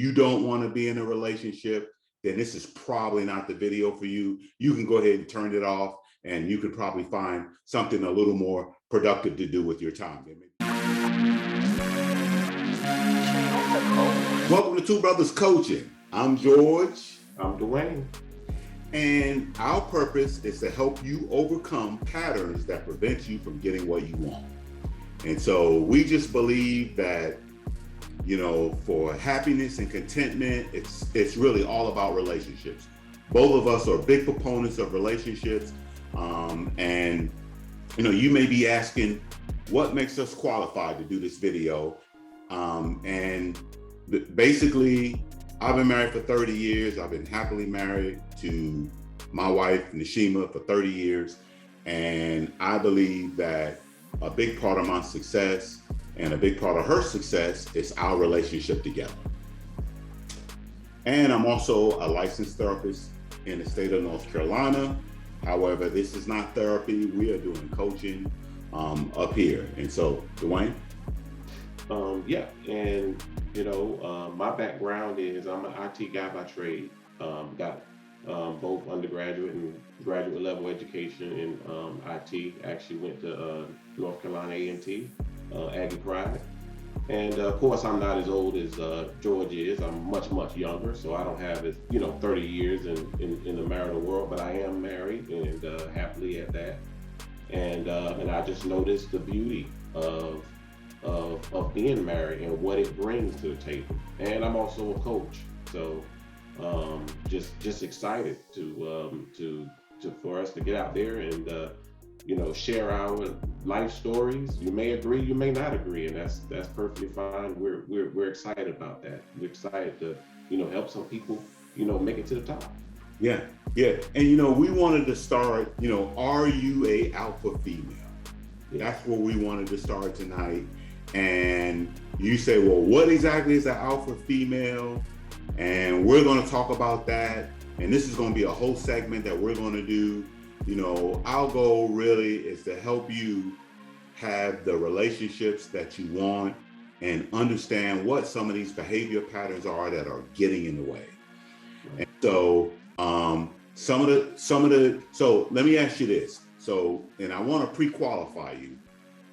you don't want to be in a relationship, then this is probably not the video for you. You can go ahead and turn it off, and you could probably find something a little more productive to do with your time. Welcome to Two Brothers Coaching. I'm George. I'm Dwayne. And our purpose is to help you overcome patterns that prevent you from getting what you want. And so we just believe that, for happiness and contentment, it's really all about relationships. Both of us are big proponents of relationships. And you may be asking, what makes us qualified to do this video? And basically, I've been married for 30 years. I've been happily married to my wife, Nishima, for 30 years. And I believe that a big part of my success and a big part of her success is our relationship together. And I'm also a licensed therapist in the state of North Carolina. However, this is not therapy. We are doing coaching up here. And so, Dwayne? My background is I'm an IT guy by trade. Got both undergraduate and graduate level education in IT. Actually went to North Carolina A&T, Aggie Pride. And of course, I'm not as old as George is. I'm much, much younger, so I don't have as 30 years in the marital world. But I am married and happily at that. And I just noticed the beauty of being married and what it brings to the table. And I'm also a coach, so just excited to for us to get out there and share our life stories. You may agree, you may not agree, and that's perfectly fine. We're excited about that. We're excited to help some people make it to the top. Yeah. And we wanted to start. Are you a alpha female? Yeah. That's where we wanted to start tonight. And you say, well, what exactly is an alpha female? And we're going to talk about that. And this is going to be a whole segment that we're going to do. Our goal really is to help you have the relationships that you want and understand what some of these behavior patterns are that are getting in the way. And so so let me ask you this. And I want to pre-qualify you.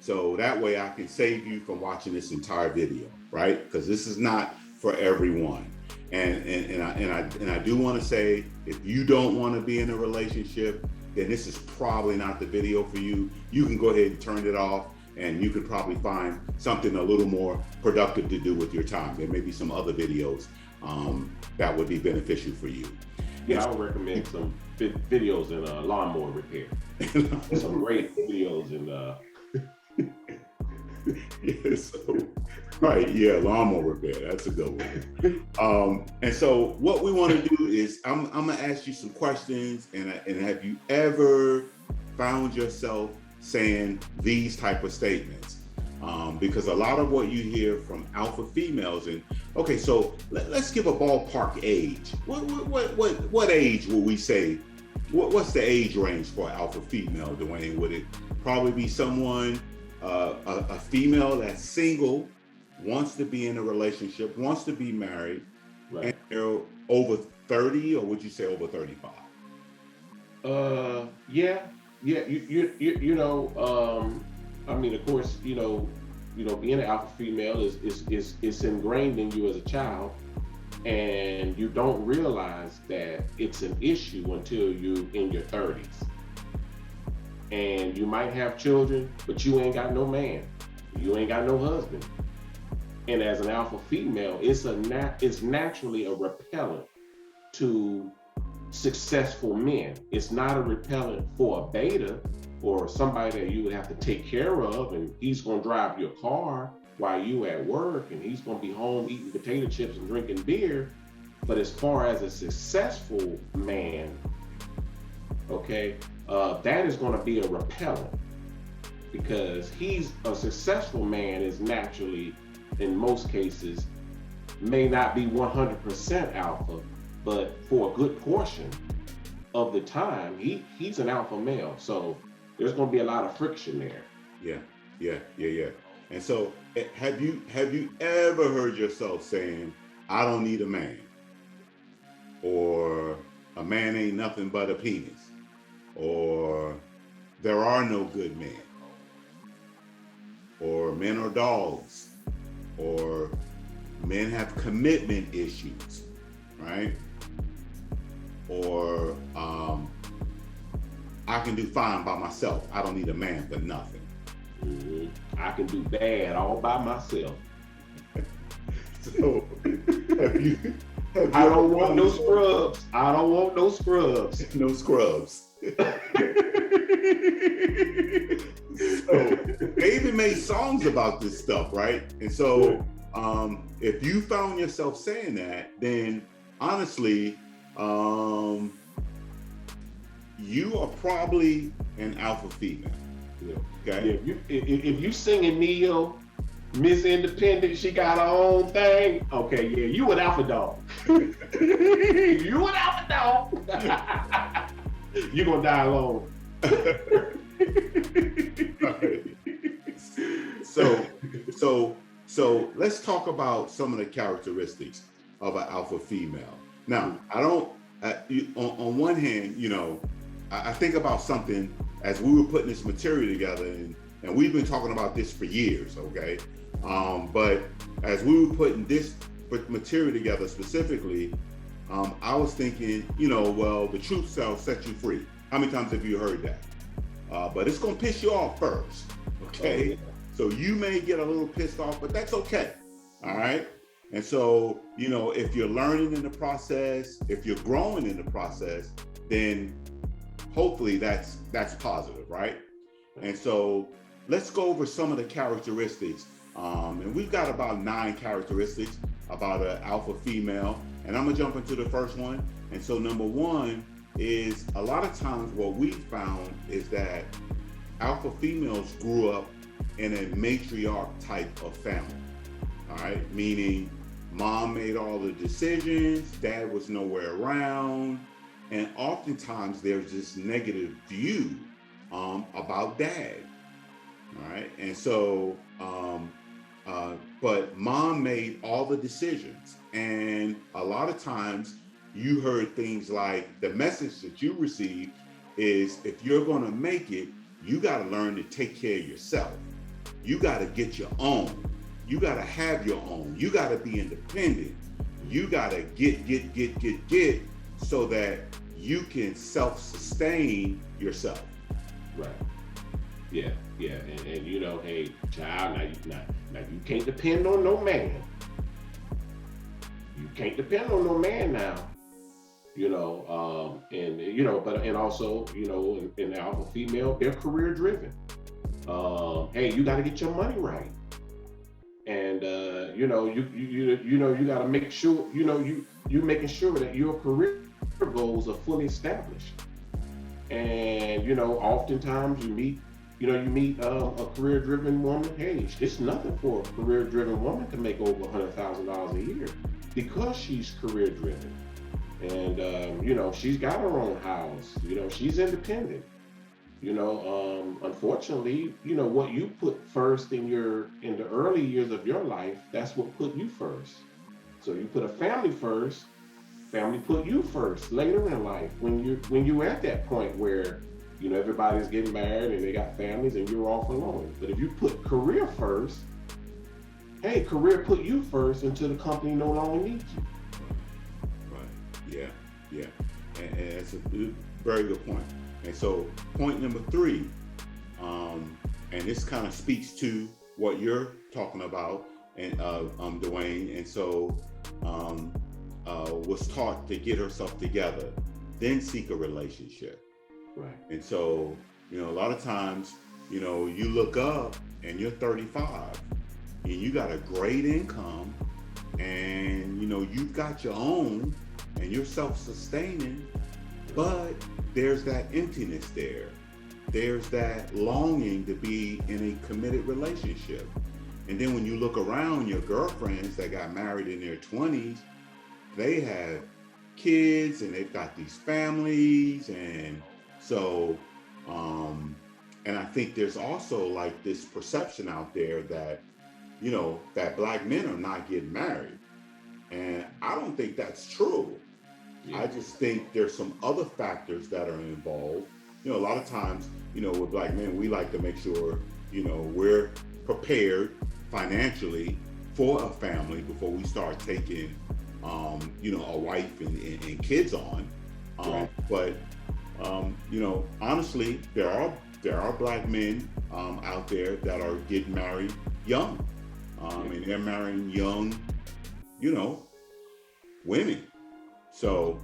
So that way I can save you from watching this entire video, right? Because this is not for everyone. And I do want to say, if you don't want to be in a relationship, then this is probably not the video for you. You can go ahead and turn it off, and you could probably find something a little more productive to do with your time. There may be some other videos that would be beneficial for you. Yeah, I would recommend some videos in lawnmower repair. Some great videos in lawnmower repair. That's a good one. And so what we want to do is I'm gonna ask you some questions, and have you ever found yourself saying these type of statements? Because a lot of what you hear from alpha females, and okay, so let's give a ballpark age. What age will we say? What's the age range for alpha female, Dwayne? Would it probably be someone, a female that's single, wants to be in a relationship, wants to be married, right, and they're over 30, or would you say over 35? Of course, being an alpha female is ingrained in you as a child, and you don't realize that it's an issue until you in your 30s. And you might have children, but you ain't got no man, you ain't got no husband. And as an alpha female, it's naturally a repellent to successful men. It's not a repellent for a beta or somebody that you would have to take care of, and he's going to drive your car while you at work, and he's going to be home eating potato chips and drinking beer. But as far as a successful man, that is going to be a repellent, because he's a successful man is naturally, in most cases, may not be 100% alpha, but for a good portion of the time, he's an alpha male. So there's going to be a lot of friction there. Yeah. And so have you ever heard yourself saying, I don't need a man, or a man ain't nothing but a penis, or there are no good men, or men are dogs, or men have commitment issues, right? Or I can do fine by myself. I don't need a man for nothing. Mm-hmm. I can do bad all by myself. So I don't want no scrubs. I don't want no scrubs. No scrubs. So they even made songs about this stuff, right? And so if you found yourself saying that, then honestly, you are probably an alpha female. Yeah. Okay. Yeah, if you singing Neo, Miss Independent, she got her own thing. Okay, yeah, you an alpha dog. You an alpha dog. You gonna die alone. So let's talk about some of the characteristics of an alpha female. Now, I don't. On one hand, I think about something as we were putting this material together, and we've been talking about this for years, okay? But as we were putting this material together specifically, I was thinking, well, the truth shall set you free. How many times have you heard that? But it's gonna piss you off first, okay? Oh, yeah. So you may get a little pissed off, but that's okay, all right? And so, if you're learning in the process, if you're growing in the process, then hopefully that's positive, right? And so let's go over some of the characteristics. And we've got about 9 characteristics about an alpha female. And I'm gonna jump into the first one. And so number 1 is, a lot of times what we found is that alpha females grew up in a matriarch type of family, all right? Meaning mom made all the decisions, dad was nowhere around, and oftentimes there's this negative view about dad, all right? And so, but mom made all the decisions, and a lot of times you heard things like, the message that you received is, if you're gonna make it, you gotta learn to take care of yourself. You gotta get your own. You gotta have your own. You gotta be independent. You gotta get so that you can self-sustain yourself. Right. Yeah. And hey, child, now you can't depend on no man. You can't depend on no man now. And also, in the alpha female, they're career driven. Hey, you gotta get your money right. And you got to make sure you making sure that your career goals are fully established. And oftentimes you meet a career-driven woman. Hey, it's nothing for a career-driven woman to make over $100,000 a year because she's career-driven, and she's got her own house. She's independent. Unfortunately, what you put first in the early years of your life, that's what put you first. So you put a family first, family put you first later in life, when you're at that point where, everybody's getting married and they got families and you're off alone. But if you put career first, hey, career put you first until the company no longer needs you. Right. Yeah. And it's a very good point. And so point number 3, and this kind of speaks to what you're talking about, and Dwayne, and so was taught to get herself together, then seek a relationship. Right. And so, a lot of times, you look up and you're 35 and you got a great income, and you've got your own and you're self-sustaining, but there's that emptiness there. There's that longing to be in a committed relationship. And then when you look around, your girlfriends that got married in their 20s, they have kids and they've got these families. And so, and I think there's also like this perception out there that, that Black men are not getting married. And I don't think that's true. Yeah. I just think there's some other factors that are involved. A lot of times, with black men, we like to make sure, we're prepared financially for a family before we start taking, a wife and kids on. Right. But, honestly, there are black men out there that are getting married young, and they're marrying young, women. So,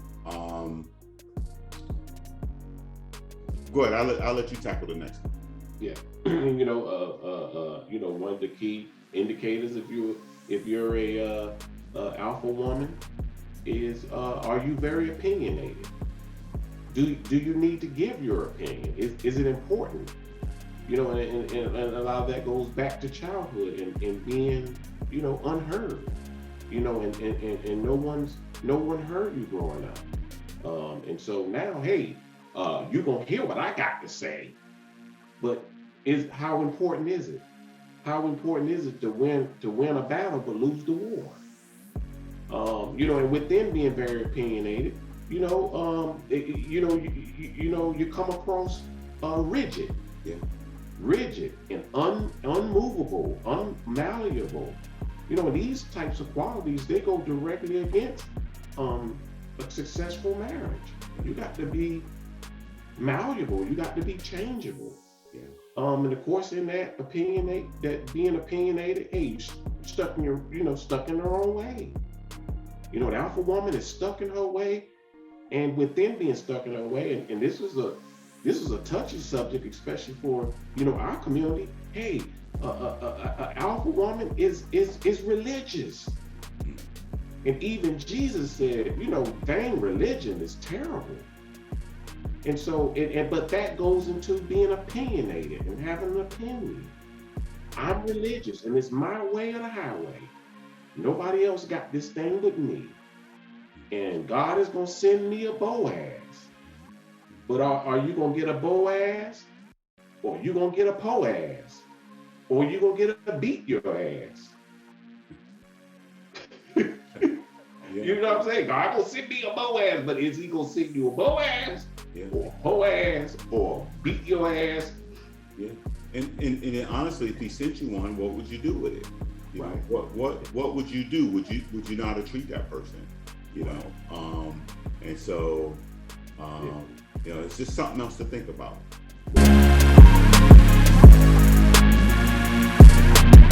go ahead. I'll let you tackle the next one. Yeah. One of the key indicators if you're a alpha woman is are you very opinionated? Do you need to give your opinion? Is it important? And a lot of that goes back to childhood and being unheard. And no one heard you growing up. And so now, hey, you're gonna hear what I got to say. But how important is it? How important is it to win a battle but lose the war? And with them being very opinionated, you come across rigid. Yeah. Rigid and unmovable, unmalleable. These types of qualities, they go directly against a successful marriage. You got to be malleable. You got to be changeable. Yeah. And of course, in that being opinionated, hey, you stuck in their own way. The alpha woman is stuck in her way, and with them being stuck in her way, and this is a touchy subject, especially for our community. Hey, alpha woman is religious, and even Jesus said, vain religion is terrible. And so, but that goes into being opinionated and having an opinion. I'm religious, and it's my way or the highway. Nobody else got this thing but me, and God is gonna send me a Boaz. But are you gonna get a Boaz, or you gonna get a Poaz, or you gonna get a beat your ass? Yeah. You know what I'm saying? God gonna send me a Boaz, but is he gonna send you a Boaz, Yeah. or a Boaz, or beat your ass? Yeah. And honestly, if he sent you one, what would you do with it? Right. What would you do? Would you know how to treat that person? And so it's just something else to think about.